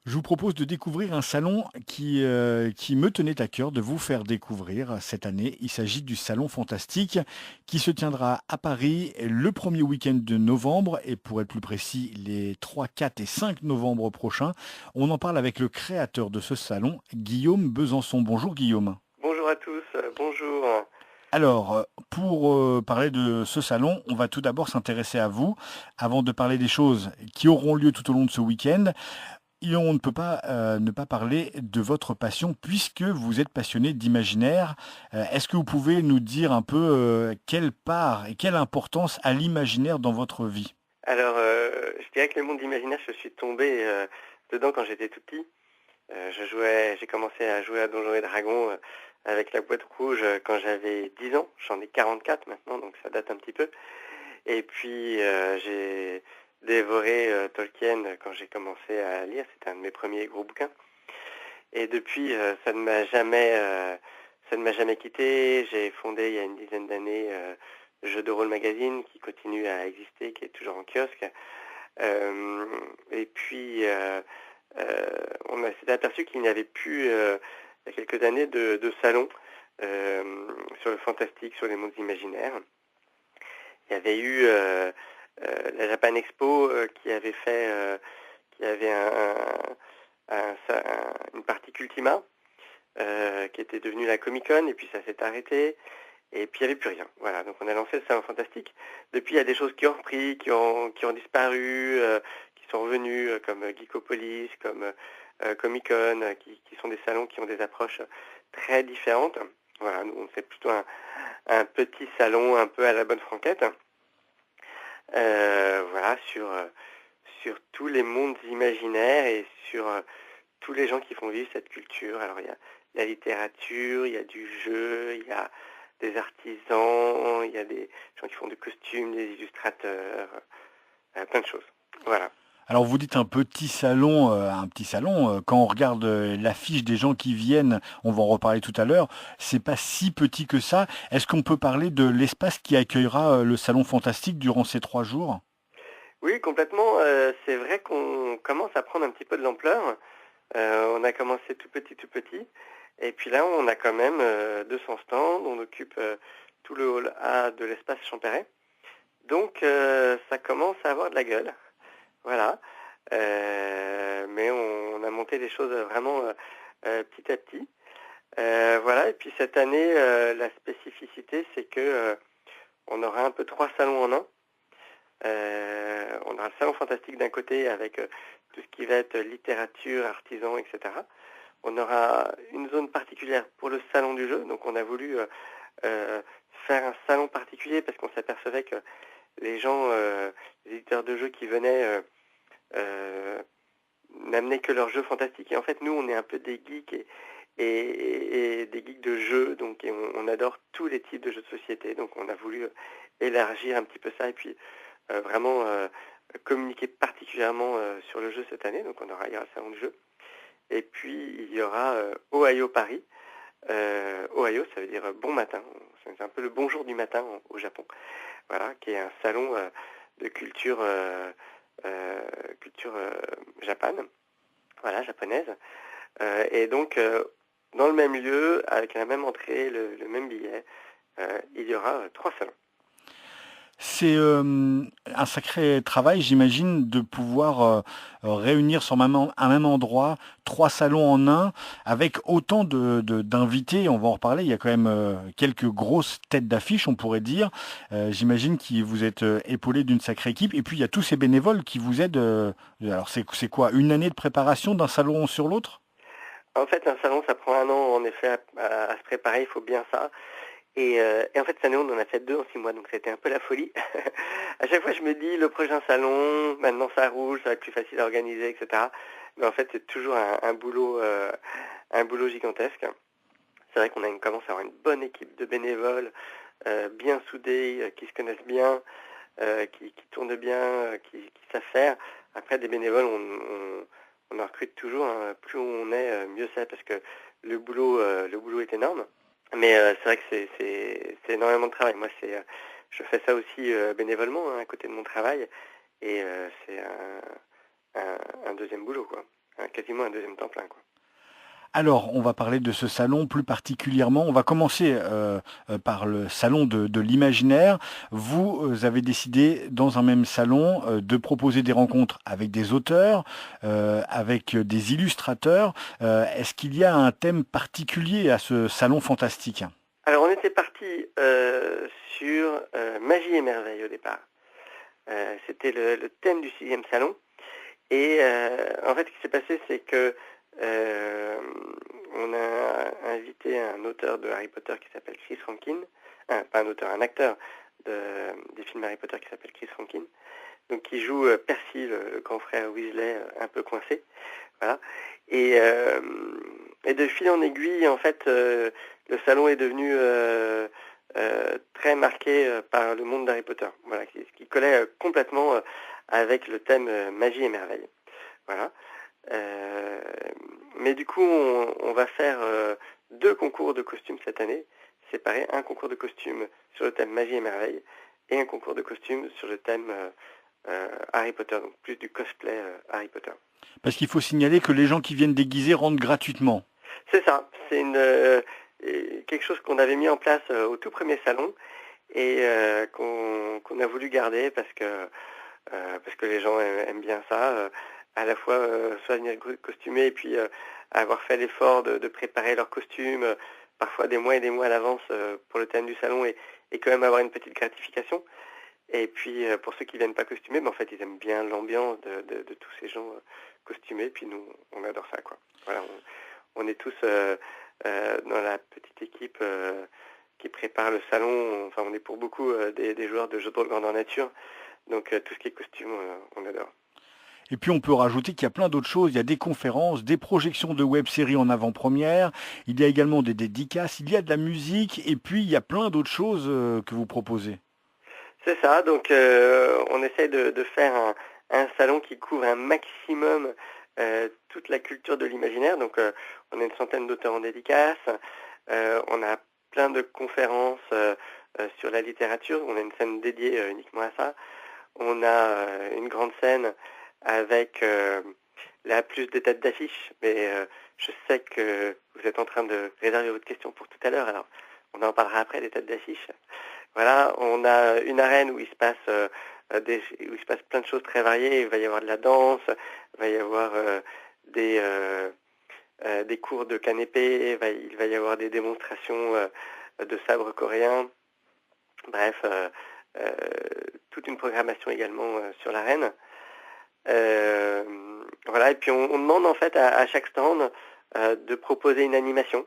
Je vous propose de découvrir un salon qui me tenait à cœur de vous faire découvrir cette année. Il s'agit du Salon Fantastique qui se tiendra à Paris le premier week-end de novembre et pour être plus précis, les 3, 4 et 5 novembre prochains. On en parle avec le créateur de ce salon, Guillaume Besançon. Bonjour Guillaume. Bonjour à tous, bonjour. Pour parler de ce salon, on va tout d'abord s'intéresser à vous avant de parler des choses qui auront lieu tout au long de ce week-end. Et on ne peut pas ne pas parler de votre passion puisque vous êtes passionné d'imaginaire. Est-ce que vous pouvez nous dire un peu quelle part et quelle importance a l'imaginaire dans votre vie? Alors, je dirais que le monde imaginaire, je suis tombé dedans quand j'étais tout petit. J'ai commencé à jouer à Donjons et Dragons avec la boîte rouge quand j'avais 10 ans. J'en ai 44 maintenant, donc ça date un petit peu. Et puis, j'ai dévoré Tolkien quand j'ai commencé à lire. C'était un de mes premiers gros bouquins. Et depuis, ça ne m'a jamais quitté. J'ai fondé il y a une dizaine d'années Jeux de rôle magazine qui continue à exister, qui est toujours en kiosque. Euh, et puis, on s'est aperçu qu'il n'y avait plus, il y a quelques années, de salon sur le fantastique, sur les mondes imaginaires. Il y avait eu la Japan Expo qui avait une partie Cultima, qui était devenue la Comic Con, et puis ça s'est arrêté. Et puis il n'y avait plus rien. Voilà, donc on a lancé le salon fantastique. Depuis, il y a des choses qui ont repris, qui ont disparu, qui sont revenues, comme Geekopolis, comme Comic-Con, qui sont des salons qui ont des approches très différentes. Voilà, nous on fait plutôt un petit salon un peu à la bonne franquette. Voilà, sur tous les mondes imaginaires et sur tous les gens qui font vivre cette culture. Alors il y a la littérature, il y a du jeu, il y a des artisans, il y a des gens qui font des costumes, des illustrateurs, plein de choses. Voilà. Alors vous dites un petit salon. Quand on regarde l'affiche des gens qui viennent, on va en reparler tout à l'heure. C'est pas si petit que ça. Est-ce qu'on peut parler de l'espace qui accueillera le Salon Fantastique durant ces 3 jours? Oui, complètement. C'est vrai qu'on commence à prendre un petit peu de l'ampleur. On a commencé tout petit, tout petit. Et puis là, on a quand même 200 stands. On occupe tout le hall A de l'espace Champéret. Donc, ça commence à avoir de la gueule. Voilà. Mais on a monté les choses vraiment petit à petit. Voilà. Et puis cette année, la spécificité, c'est que on aura un peu 3 salons en un. On aura le salon fantastique d'un côté avec tout ce qui va être littérature, artisan, etc. On aura une zone particulière pour le salon du jeu. Donc on a voulu euh, faire un salon particulier parce qu'on s'apercevait que les gens, les éditeurs de jeux qui venaient euh, n'amenaient que leurs jeux fantastiques. Et en fait, nous, on est un peu des geeks et des geeks de jeux. Donc on adore tous les types de jeux de société. Donc on a voulu élargir un petit peu ça et puis vraiment communiquer particulièrement sur le jeu cette année. Donc il y aura le salon du jeu. Et puis il y aura Ohio Paris. Ohio, ça veut dire bon matin. C'est un peu le bonjour du matin au Japon. Voilà, qui est un salon de culture japane, voilà, japonaise. Et donc, dans le même lieu, avec la même entrée, le même billet, il y aura 3 salons. C'est un sacré travail, j'imagine, de pouvoir réunir sur un même endroit 3 salons en un, avec autant d'invités. On va en reparler. Il y a quand même quelques grosses têtes d'affiche, on pourrait dire. J'imagine que vous êtes épaulé d'une sacrée équipe. Et puis il y a tous ces bénévoles qui vous aident. Alors c'est quoi, une année de préparation d'un salon sur l'autre? En fait, un salon, ça prend un an, en effet, à se préparer, il faut bien ça. Et en fait, cette année, on en a fait 2 en 6 mois, donc c'était un peu la folie. À chaque fois, je me dis, le prochain salon, maintenant ça roule, ça va être plus facile à organiser, etc. Mais en fait, c'est toujours un boulot gigantesque. C'est vrai commence à avoir une bonne équipe de bénévoles, bien soudés, qui se connaissent bien, qui tournent bien, qui savent faire. Après, des bénévoles, on en recrute toujours, hein. Plus on est, mieux c'est, parce que le boulot est énorme. Mais c'est vrai que c'est énormément de travail. Moi, je fais ça aussi bénévolement, hein, à côté de mon travail, et c'est un deuxième boulot, quoi. quasiment un deuxième temps plein, quoi. Alors, on va parler de ce salon plus particulièrement. On va commencer par le salon de l'imaginaire. Vous avez décidé, dans un même salon, de proposer des rencontres avec des auteurs, avec des illustrateurs. Est-ce qu'il y a un thème particulier à ce salon fantastique? Alors on était parti sur magie et merveille au départ. C'était le thème du 6e salon. Et en fait, ce qui s'est passé, c'est que on a invité un auteur de Harry Potter qui s'appelle Chris Rankin, pas un auteur, un acteur des films Harry Potter qui s'appelle Chris Rankin, donc qui joue Percy, le grand frère Weasley, un peu coincé, voilà. Et de fil en aiguille, en fait, le salon est devenu très marqué par le monde d'Harry Potter, voilà, qui collait complètement avec le thème magie et merveille, voilà. Mais du coup, on va faire 2 concours de costumes cette année, séparés, un concours de costumes sur le thème magie et merveille et un concours de costumes sur le thème Harry Potter, donc plus du cosplay Harry Potter. Parce qu'il faut signaler que les gens qui viennent déguisés rentrent gratuitement. C'est ça, c'est quelque chose qu'on avait mis en place au tout premier salon et qu'on a voulu garder parce que les gens aiment bien ça, à la fois soit venir costumer et puis avoir fait l'effort de préparer leur costume, parfois des mois et des mois à l'avance pour le thème du salon et quand même avoir une petite gratification. Et puis pour ceux qui viennent pas costumer, en fait ils aiment bien l'ambiance de tous ces gens costumés, puis nous on adore ça, quoi. Voilà, on est tous dans la petite équipe qui prépare le salon. Enfin, on est pour beaucoup des joueurs de jeux de rôle grandeur nature, donc tout ce qui est costume, on adore. Et puis on peut rajouter qu'il y a plein d'autres choses. Il y a des conférences, des projections de web-séries en avant-première. Il y a également des dédicaces. Il y a de la musique. Et puis il y a plein d'autres choses que vous proposez. C'est ça. Donc on essaie de faire un salon qui couvre un maximum toute la culture de l'imaginaire. Donc on a une centaine d'auteurs en dédicace. On a plein de conférences sur la littérature. On a une scène dédiée uniquement à ça. On a une grande scène avec là plus des têtes d'affiche, mais je sais que vous êtes en train de réserver votre question pour tout à l'heure, alors on en parlera après des têtes d'affiche. Voilà, on a une arène où il se passe plein de choses très variées. Il va y avoir de la danse, il va y avoir des cours de canépé, il va y avoir des démonstrations de sabres coréens. Bref, toute une programmation également sur l'arène. Voilà, et puis on demande en fait à chaque stand de proposer une animation.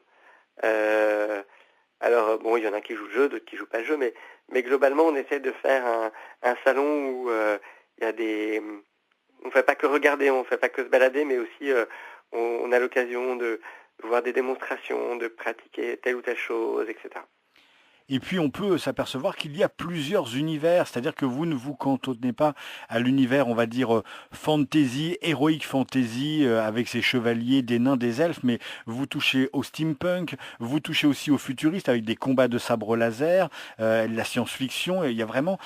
Alors bon, il y en a qui jouent le jeu, d'autres qui jouent pas le jeu, mais globalement on essaie de faire un salon où il y a on fait pas que regarder, on fait pas que se balader, mais aussi on a l'occasion de voir des démonstrations, de pratiquer telle ou telle chose, etc. Et puis on peut s'apercevoir qu'il y a plusieurs univers, c'est-à-dire que vous ne vous cantonnez pas à l'univers, on va dire, fantasy, héroïque fantasy, avec ses chevaliers, des nains, des elfes, mais vous touchez au steampunk, vous touchez aussi au futuriste avec des combats de sabre laser, la science-fiction, et il y a vraiment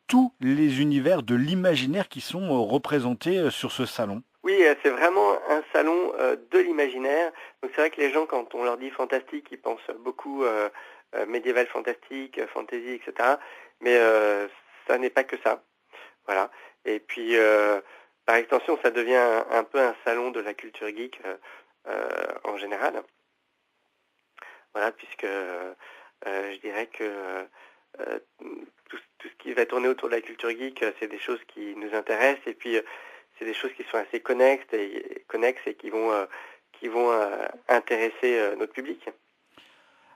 tous les univers de l'imaginaire qui sont représentés sur ce salon. Oui, c'est vraiment un salon de l'imaginaire. Donc c'est vrai que les gens, quand on leur dit fantastique, ils pensent beaucoup médiéval fantastique, fantasy, etc. Mais ça n'est pas que ça. Voilà. Et puis, par extension, ça devient un peu un salon de la culture geek en général. Voilà, puisque je dirais que tout ce qui va tourner autour de la culture geek, c'est des choses qui nous intéressent. Et puis, c'est des choses qui sont assez connexes et qui vont intéresser notre public.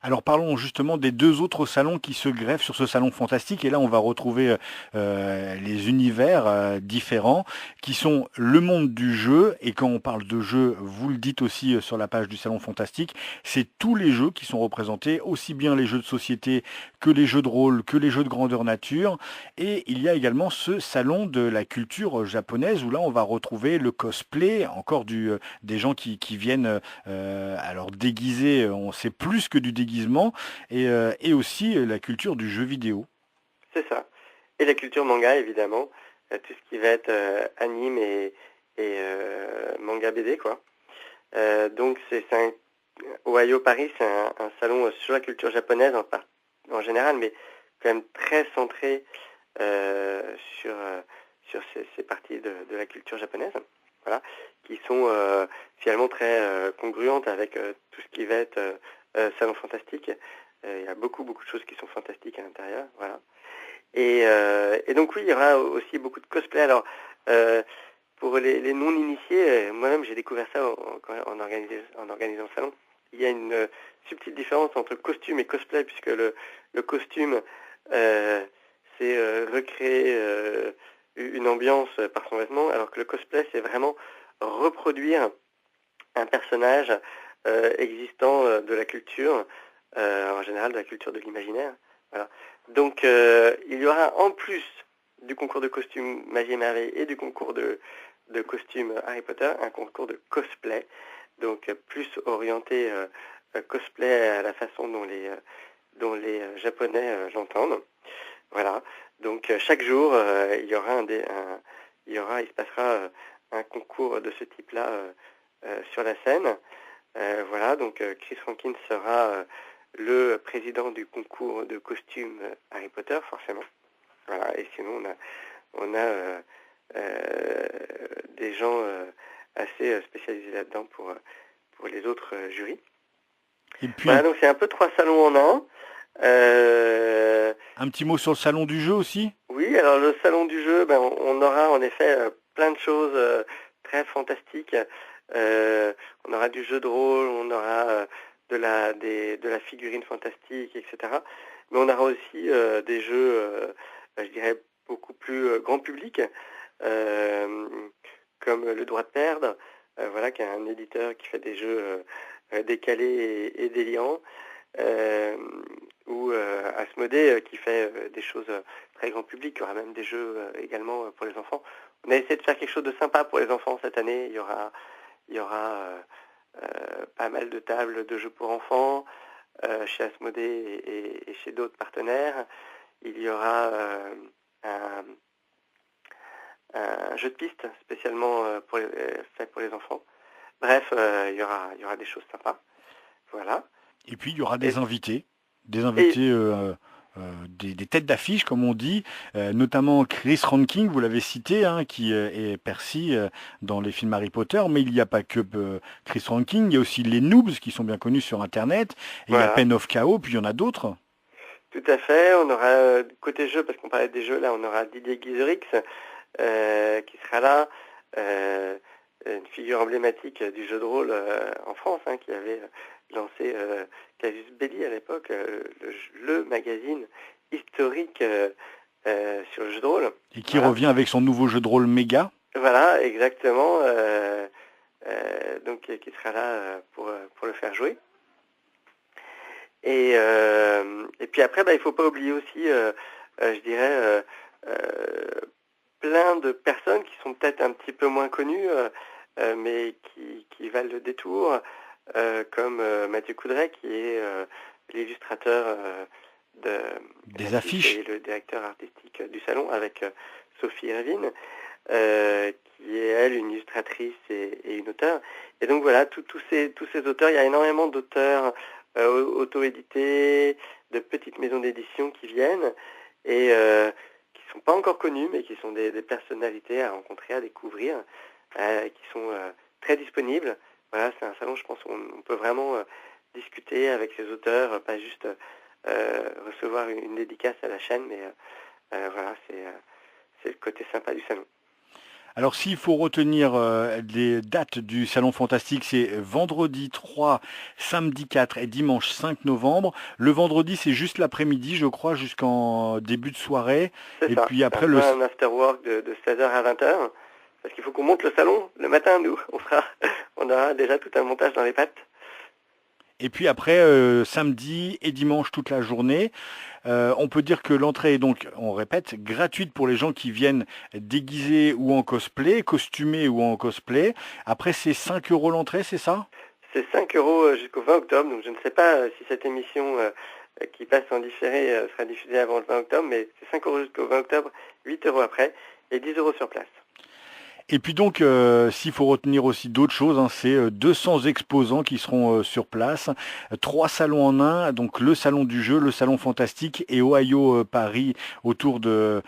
Alors parlons justement des 2 autres salons qui se greffent sur ce salon fantastique. Et là, on va retrouver les univers différents qui sont le monde du jeu. Et quand on parle de jeu, vous le dites aussi sur la page du salon fantastique, c'est tous les jeux qui sont représentés, aussi bien les jeux de société que les jeux de rôle, que les jeux de grandeur nature. Et il y a également ce salon de la culture japonaise où là, on va retrouver le cosplay, encore des gens qui viennent alors déguisés, on sait plus que du déguisement, et aussi la culture du jeu vidéo. C'est ça. Et la culture manga, évidemment, tout ce qui va être anime et manga BD, quoi. Donc Ohio Paris, c'est un salon sur la culture japonaise en général, mais quand même très centré sur ces parties de la culture japonaise, voilà, qui sont finalement très congruentes avec tout ce qui va être salon fantastique. Il y a beaucoup de choses qui sont fantastiques à l'intérieur, voilà. Et donc oui, il y aura aussi beaucoup de cosplay. Alors pour les non-initiés, moi-même j'ai découvert ça en organisant le salon. Il y a une subtile différence entre costume et cosplay, puisque le costume, c'est recréer une ambiance par son vêtement, alors que le cosplay, c'est vraiment reproduire un personnage existant de la culture, en général de la culture de l'imaginaire. Voilà. Donc il y aura en plus du concours de costumes Magie et Merveille et du concours de costumes Harry Potter, un concours de cosplay, donc plus orienté cosplay à la façon dont les Japonais l'entendent. Voilà. Donc chaque jour il se passera un concours de ce type-là sur la scène. Voilà. Donc Chris Rankin sera le président du concours de costumes Harry Potter, forcément. Voilà. Et sinon on a des gens assez spécialisés là-dedans pour les autres jurys. Et puis voilà, donc c'est un peu 3 salons en un. Un petit mot sur le salon du jeu aussi. Oui, alors le salon du jeu, on aura en effet plein de choses très fantastiques. On aura du jeu de rôle, on aura de la figurine fantastique, etc. Mais on aura aussi des jeux, je dirais, beaucoup plus grand public, comme Le Droit de Perdre, voilà, qui est un éditeur qui fait des jeux décalés et délirants, ou Asmodée qui fait des choses très grand public. Il y aura même des jeux également pour les enfants. On a essayé de faire quelque chose de sympa pour les enfants cette année. Il y aura pas mal de tables de jeux pour enfants chez Asmodée et chez d'autres partenaires. Il y aura un jeu de piste spécialement fait pour les enfants. Bref, il y aura des choses sympas. Voilà. Et puis il y aura des invités, des têtes d'affiche comme on dit, notamment Chris Rankin, vous l'avez cité, hein, qui est Percy dans les films Harry Potter, mais il n'y a pas que Chris Rankin, il y a aussi les Noobs qui sont bien connus sur Internet, et il y a Pen of Chaos, puis il y en a d'autres. Tout à fait, on aura côté jeu, parce qu'on parlait des jeux, là on aura Didier Guizerix qui sera là, une figure emblématique du jeu de rôle en France, hein, qui avait lancé Casus Belli à l'époque, le magazine historique sur le jeu de rôle. Et qui revient avec son nouveau jeu de rôle méga. Voilà, exactement, donc qui sera là pour le faire jouer. Et puis après, il ne faut pas oublier aussi, je dirais, plein de personnes qui sont peut-être un petit peu moins connues, mais qui valent le détour, comme Mathieu Coudray, qui est l'illustrateur des affiches et le directeur artistique du salon, avec Sophie Ervin, qui est elle une illustratrice et une auteure. Et donc voilà, tous ces auteurs, il y a énormément d'auteurs auto-édités, de petites maisons d'édition qui viennent et qui ne sont pas encore connus, mais qui sont des personnalités à rencontrer, à découvrir, qui sont très disponibles. Voilà, c'est un salon, je pense, où on peut vraiment discuter avec ces auteurs, pas juste recevoir une dédicace à la chaîne, mais voilà, c'est le côté sympa du salon. Alors s'il faut retenir les dates du Salon Fantastique, c'est vendredi 3, samedi 4 et dimanche 5 novembre. Le vendredi, c'est juste l'après-midi, je crois, jusqu'en début de soirée. C'est ça. Puis après un after-work de 16h à 20h, parce qu'il faut qu'on monte le salon le matin, nous. On aura déjà tout un montage dans les pattes. Et puis après, samedi et dimanche toute la journée. On peut dire que l'entrée est donc, on répète, gratuite pour les gens qui viennent déguisés ou en cosplay, costumés ou en cosplay. Après, c'est 5 € l'entrée, c'est ça? C'est 5 € jusqu'au 20 octobre. Donc je ne sais pas si cette émission qui passe en différé sera diffusée avant le 20 octobre, mais c'est 5 € jusqu'au 20 octobre, 8 € après et 10 € sur place. Et puis donc, s'il faut retenir aussi d'autres choses, hein, c'est 200 exposants qui seront sur place, trois salons en un, donc le salon du jeu, le salon fantastique et Ohio Paris autour de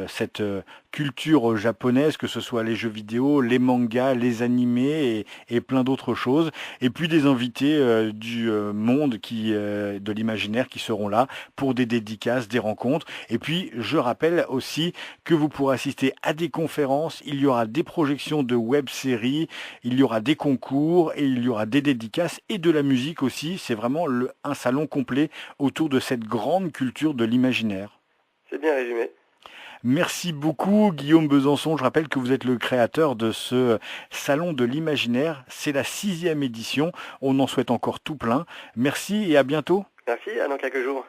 cette culture japonaise, que ce soit les jeux vidéo, les mangas, les animés et plein d'autres choses. Et puis des invités du monde de l'imaginaire qui seront là pour des dédicaces, des rencontres. Et puis, je rappelle aussi que vous pourrez assister à des conférences, il y aura des projections de web-séries, il y aura des concours et il y aura des dédicaces et de la musique aussi. C'est vraiment un salon complet autour de cette grande culture de l'imaginaire. C'est bien résumé. Merci beaucoup Guillaume Besançon. Je rappelle que vous êtes le créateur de ce salon de l'imaginaire. C'est la 6e édition. On en souhaite encore tout plein. Merci et à bientôt. Merci, à dans quelques jours.